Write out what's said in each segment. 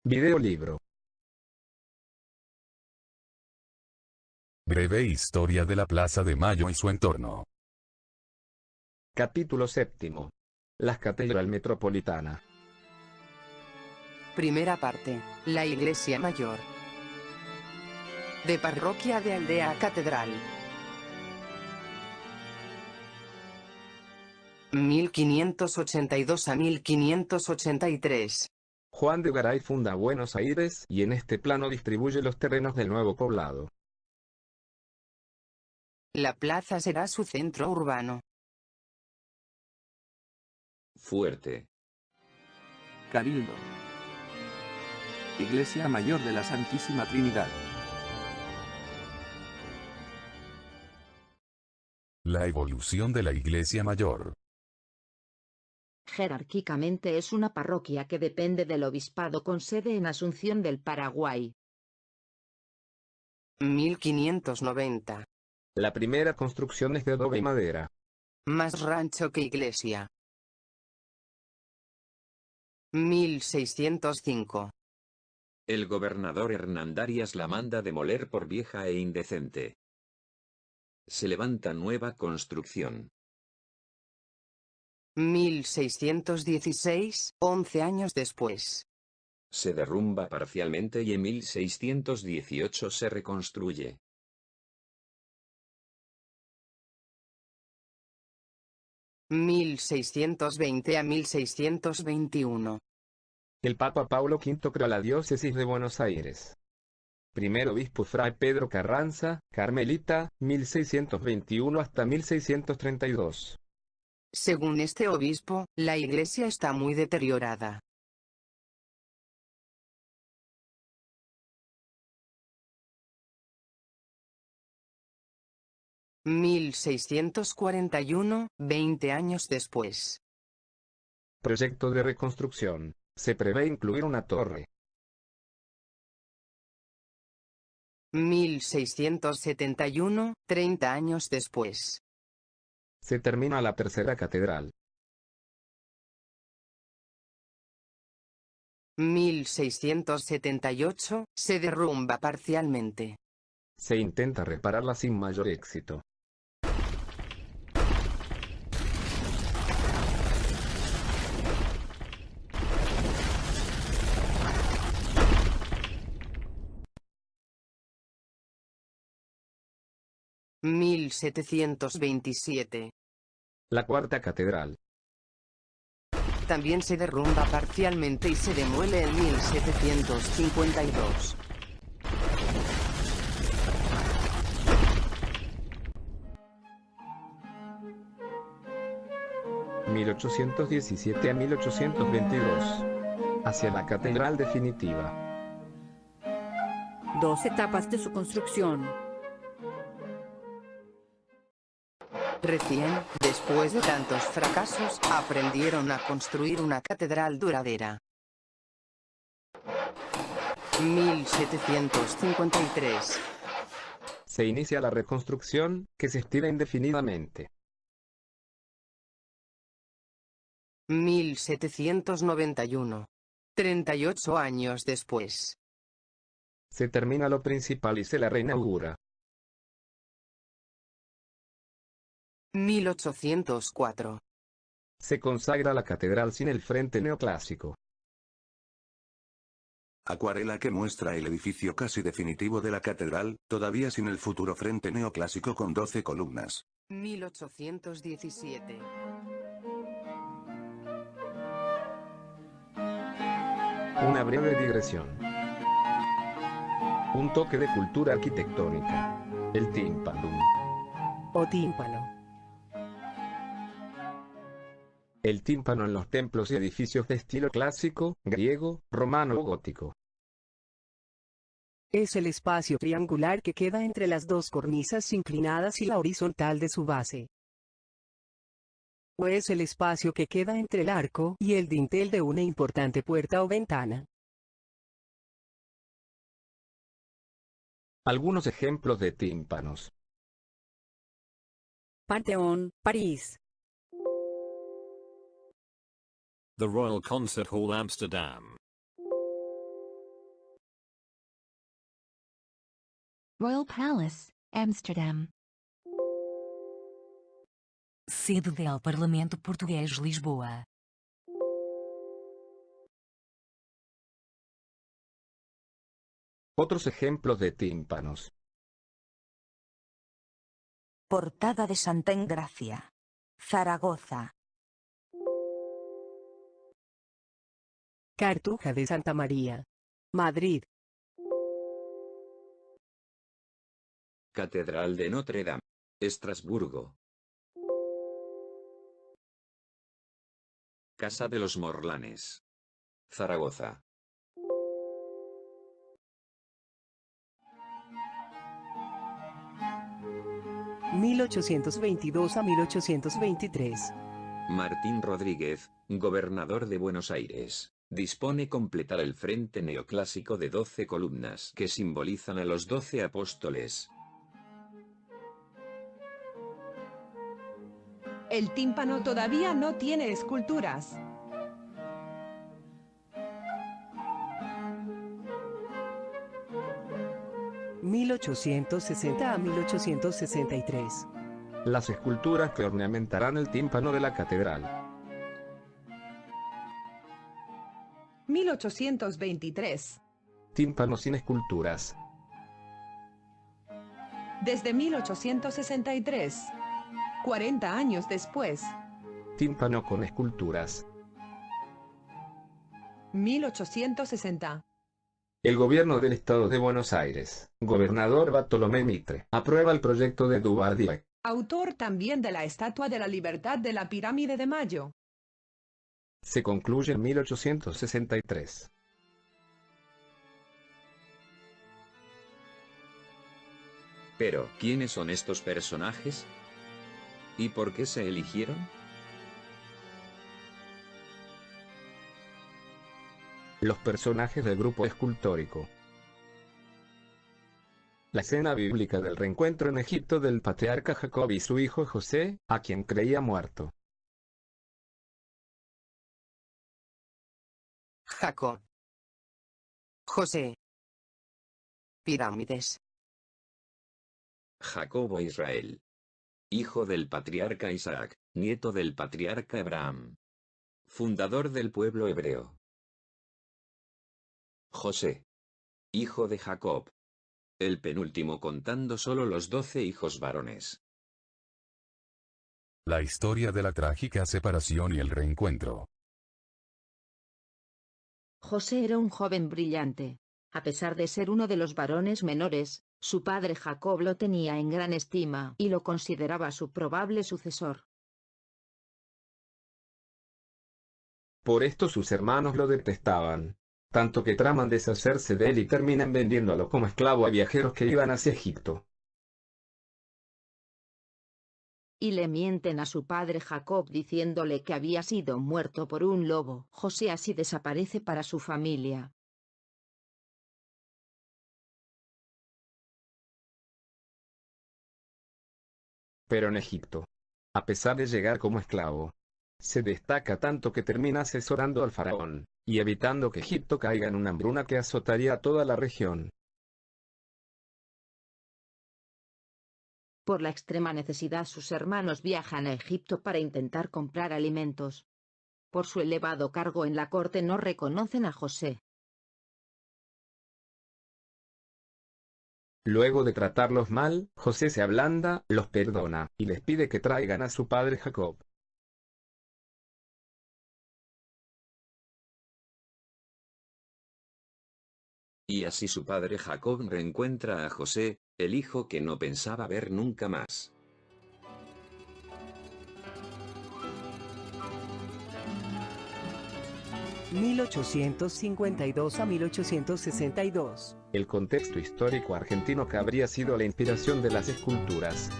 Videolibro. Breve historia de la Plaza de Mayo y su entorno. Capítulo 7. La Catedral Metropolitana. Primera parte. La Iglesia Mayor. De parroquia de aldea a catedral. 1582 a 1583. Juan de Garay funda Buenos Aires y en este plano distribuye los terrenos del nuevo poblado. La plaza será su centro urbano. Fuerte. Cabildo. Iglesia Mayor de la Santísima Trinidad. La evolución de la Iglesia Mayor. Jerárquicamente es una parroquia que depende del obispado con sede en Asunción del Paraguay. 1590. La primera construcción es de adobe y madera. Más rancho que iglesia. 1605. El gobernador Hernandarias la manda demoler por vieja e indecente. Se levanta nueva construcción. 1616, 11 años después. Se derrumba parcialmente y en 1618 se reconstruye. (1620 a 1621). El Papa Paulo V creó la diócesis de Buenos Aires. Primer obispo Fray Pedro Carranza, Carmelita, 1621 hasta 1632. Según este obispo, la iglesia está muy deteriorada. (1641, 20 años después). Proyecto de reconstrucción. Se prevé incluir una torre. 1671, 30 años después. Se termina la tercera catedral. 1678, se derrumba parcialmente. Se intenta repararla sin mayor éxito. (1727). La cuarta catedral. También se derrumba parcialmente y se demuele en 1752. (1817 a 1822). Hacia la catedral definitiva. 2 etapas de su construcción. Recién, después de tantos fracasos, aprendieron a construir una catedral duradera. 1753. Se inicia la reconstrucción, que se estira indefinidamente. 1791. 38 años después. Se termina lo principal y se la reinaugura. 1804. Se consagra la catedral sin el frente neoclásico. Acuarela que muestra el edificio casi definitivo de la catedral, todavía sin el futuro frente neoclásico con 12 columnas. 1817. Una breve digresión. Un toque de cultura arquitectónica. El tímpano. O tímpano. El tímpano en los templos y edificios de estilo clásico, griego, romano o gótico. Es el espacio triangular que queda entre las dos cornisas inclinadas y la horizontal de su base. O es el espacio que queda entre el arco y el dintel de una importante puerta o ventana. Algunos ejemplos de tímpanos. Panteón, París. The Royal Concert Hall, Amsterdam. Royal Palace, Amsterdam. Sede del Parlamento Português, Lisboa. Otros ejemplos de tímpanos. Portada de Santa Engracia, Zaragoza. Cartuja de Santa María, Madrid. Catedral de Notre Dame, Estrasburgo. Casa de los Morlanes, Zaragoza. (1822 a 1823). Martín Rodríguez, gobernador de Buenos Aires, dispone completar el frente neoclásico de 12 columnas que simbolizan a los 12 apóstoles. El tímpano todavía no tiene esculturas. (1860 a 1863). Las esculturas que ornamentarán el tímpano de la catedral. 1823. Tímpano sin esculturas. Desde 1863. 40 años después. Tímpano con esculturas. 1860. El gobierno del estado de Buenos Aires, gobernador Bartolomé Mitre, aprueba el proyecto de Dubardier. Autor también de la Estatua de la Libertad de la Pirámide de Mayo. Se concluye en 1863. Pero, ¿quiénes son estos personajes? ¿Y por qué se eligieron? Los personajes del grupo escultórico. La escena bíblica del reencuentro en Egipto del patriarca Jacob y su hijo José, a quien creía muerto. Jacob. José. Pirámides. Jacobo Israel. Hijo del patriarca Isaac, nieto del patriarca Abraham. Fundador del pueblo hebreo. José. Hijo de Jacob. El penúltimo contando solo los 12 hijos varones. La historia de la trágica separación y el reencuentro. José era un joven brillante. A pesar de ser uno de los varones menores, su padre Jacob lo tenía en gran estima y lo consideraba su probable sucesor. Por esto sus hermanos lo detestaban, tanto que traman deshacerse de él y terminan vendiéndolo como esclavo a viajeros que iban hacia Egipto. Y le mienten a su padre Jacob diciéndole que había sido muerto por un lobo. José así desaparece para su familia. Pero en Egipto, a pesar de llegar como esclavo, se destaca tanto que termina asesorando al faraón, y evitando que Egipto caiga en una hambruna que azotaría a toda la región. Por la extrema necesidad sus hermanos viajan a Egipto para intentar comprar alimentos. Por su elevado cargo en la corte no reconocen a José. Luego de tratarlos mal, José se ablanda, los perdona, y les pide que traigan a su padre Jacob. Y así su padre Jacob reencuentra a José, el hijo que no pensaba ver nunca más. (1852 a 1862). El contexto histórico argentino que habría sido la inspiración de las esculturas.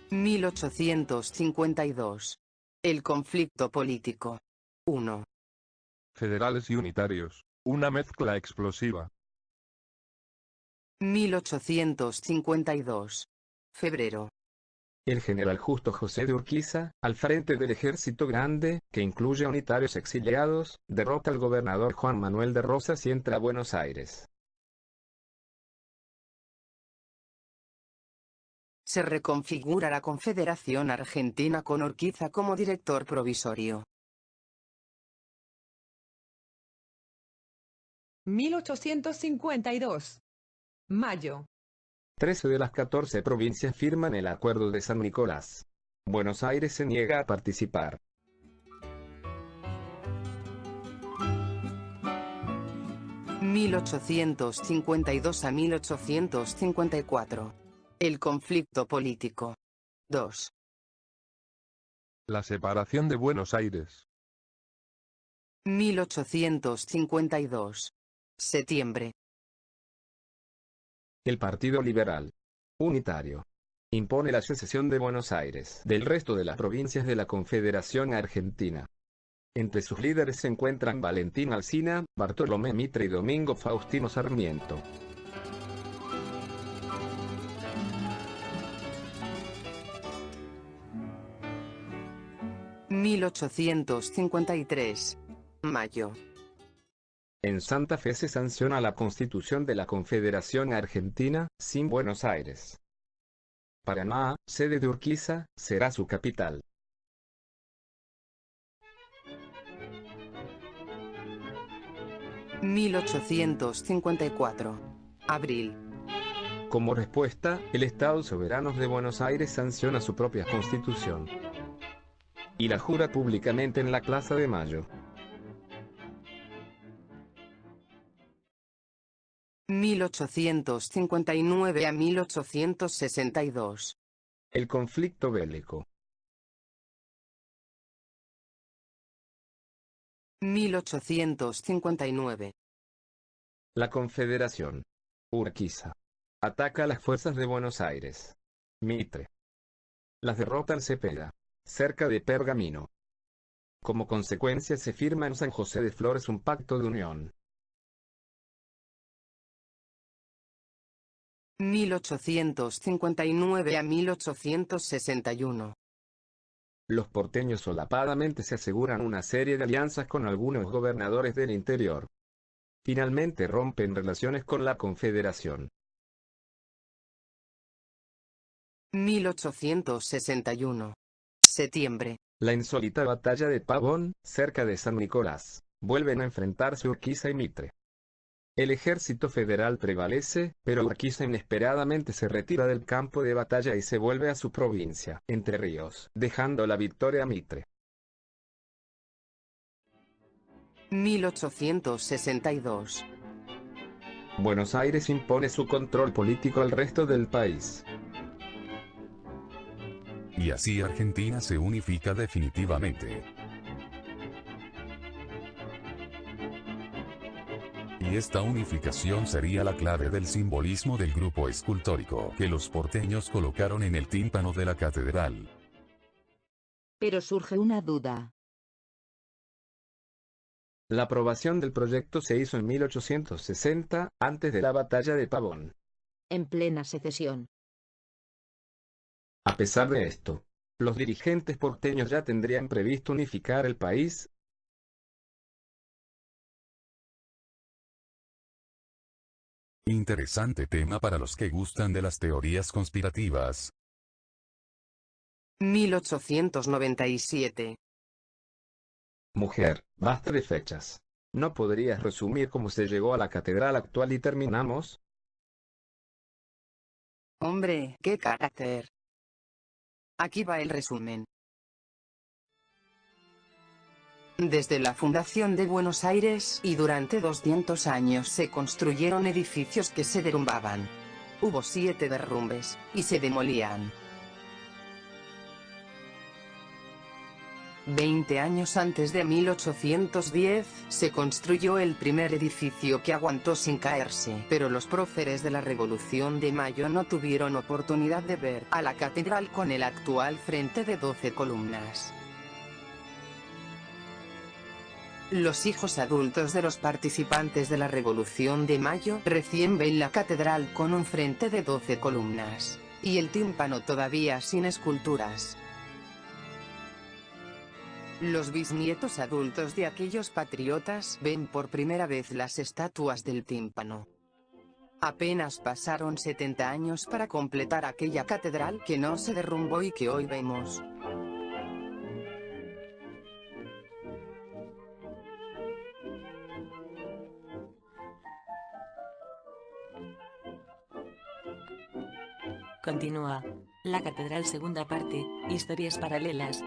(1852). El conflicto político. 1. Federales y unitarios, una mezcla explosiva. 1852. Febrero. El general Justo José de Urquiza, al frente del ejército grande, que incluye a unitarios exiliados, derrota al gobernador Juan Manuel de Rosas y entra a Buenos Aires. Se reconfigura la Confederación Argentina con Urquiza como director provisorio. 1852. Mayo. 13 de las 14 provincias firman el Acuerdo de San Nicolás. Buenos Aires se niega a participar. (1852 a 1854). El conflicto político. 2. La separación de Buenos Aires. 1852. Septiembre. El Partido Liberal Unitario impone la secesión de Buenos Aires del resto de las provincias de la Confederación Argentina. Entre sus líderes se encuentran Valentín Alsina, Bartolomé Mitre y Domingo Faustino Sarmiento. (1853). Mayo. En Santa Fe se sanciona la Constitución de la Confederación Argentina, sin Buenos Aires. Paraná, sede de Urquiza, será su capital. (1854). Abril. Como respuesta, el Estado Soberano de Buenos Aires sanciona su propia Constitución y la jura públicamente en la Plaza de Mayo. 1859 a 1862. El conflicto bélico. 1859. La Confederación Urquiza ataca a las fuerzas de Buenos Aires. Mitre las derrota en Cepeda, cerca de Pergamino. Como consecuencia se firma en San José de Flores un pacto de unión. 1859 a 1861. Los porteños solapadamente se aseguran una serie de alianzas con algunos gobernadores del interior. Finalmente rompen relaciones con la Confederación. 1861. Septiembre. La insólita batalla de Pavón, cerca de San Nicolás. Vuelven a enfrentarse Urquiza y Mitre. El ejército federal prevalece, pero Urquiza inesperadamente se retira del campo de batalla y se vuelve a su provincia, Entre Ríos, dejando la victoria a Mitre. 1862. Buenos Aires impone su control político al resto del país. Y así Argentina se unifica definitivamente. Y esta unificación sería la clave del simbolismo del grupo escultórico que los porteños colocaron en el tímpano de la catedral. Pero surge una duda. La aprobación del proyecto se hizo en 1860, antes de la batalla de Pavón. En plena secesión. A pesar de esto, los dirigentes porteños ya tendrían previsto unificar el país. Interesante tema para los que gustan de las teorías conspirativas. 1897. Mujer, basta de fechas. ¿No podrías resumir cómo se llegó a la catedral actual y terminamos? Hombre, qué carácter. Aquí va el resumen. Desde la fundación de Buenos Aires y durante 200 años se construyeron edificios que se derrumbaban. Hubo 7 derrumbes, y se demolían. 20 años antes de 1810, se construyó el primer edificio que aguantó sin caerse, pero los próceres de la Revolución de Mayo no tuvieron oportunidad de ver a la catedral con el actual frente de 12 columnas. Los hijos adultos de los participantes de la Revolución de Mayo recién ven la catedral con un frente de 12 columnas. y el tímpano todavía sin esculturas. Los bisnietos adultos de aquellos patriotas ven por primera vez las estatuas del tímpano. Apenas pasaron 70 años para completar aquella catedral que no se derrumbó y que hoy vemos. Continúa. La catedral segunda parte, historias paralelas.